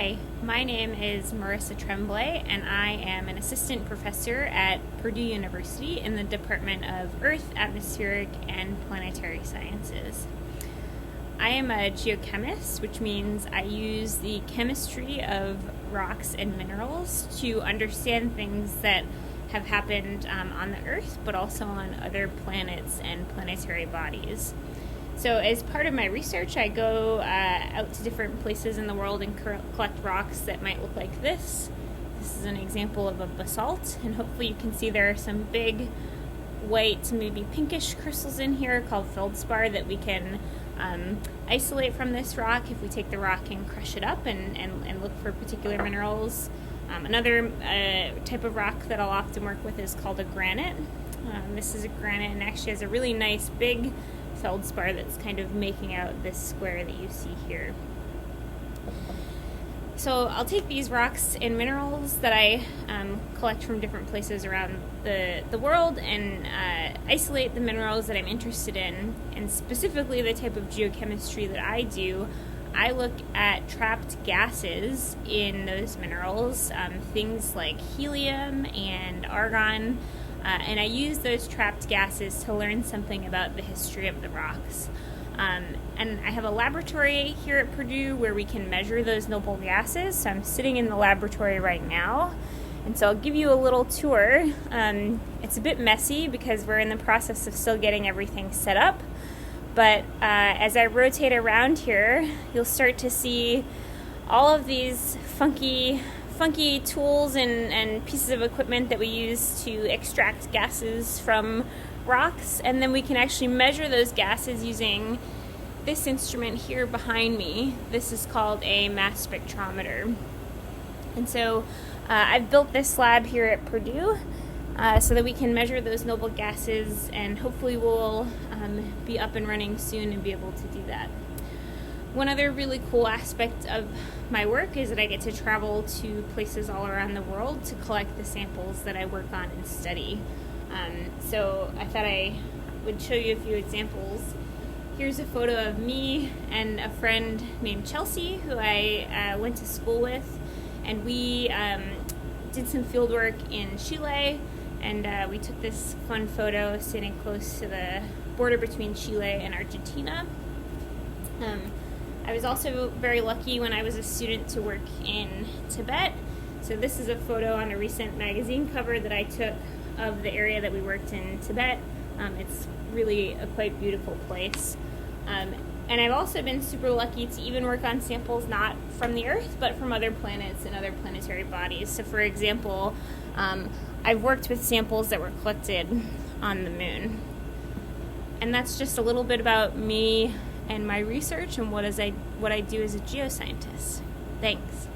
Hi, my name is Marissa Tremblay, and I am an assistant professor at Purdue University in the Department of Earth, Atmospheric, and Planetary Sciences. I am a geochemist, which means I use the chemistry of rocks and minerals to understand things that have happened on the Earth, but also on other planets and planetary bodies. So as part of my research, I go out to different places in the world and collect rocks that might look like this. This is an example of a basalt, and hopefully you can see there are some big white, maybe pinkish crystals in here called feldspar that we can isolate from this rock if we take the rock and crush it up and look for particular minerals. Another type of rock that I'll often work with is called a granite. This is a granite and actually has a really nice big feldspar that's kind of making out this square that you see here. So I'll take these rocks and minerals that I collect from different places around the world and isolate the minerals that I'm interested in, and specifically the type of geochemistry that I do. I look at trapped gases in those minerals, things like helium and argon, and I use those trapped gases to learn something about the history of the rocks. And I have a laboratory here at Purdue where we can measure those noble gases. So I'm sitting in the laboratory right now, and so I'll give you a little tour. It's a bit messy because we're in the process of still getting everything set up. But as I rotate around here, you'll start to see all of these funky tools and pieces of equipment that we use to extract gases from rocks, and then we can actually measure those gases using this instrument here behind me. This is called a mass spectrometer. And so I've built this lab here at Purdue so that we can measure those noble gases, and hopefully we'll be up and running soon and be able to do that. One other really cool aspect of my work is that I get to travel to places all around the world to collect the samples that I work on and study. So I thought I would show you a few examples. Here's a photo of me and a friend named Chelsea, who I went to school with, and we did some field work in Chile, and we took this fun photo sitting close to the border between Chile and Argentina. I was also very lucky when I was a student to work in Tibet. So this is a photo on a recent magazine cover that I took of the area that we worked in Tibet. It's really a quite beautiful place. And I've also been super lucky to even work on samples not from the Earth, but from other planets and other planetary bodies. So for example, I've worked with samples that were collected on the moon. And that's just a little bit about me and my research and what I do as a geoscientist. Thanks.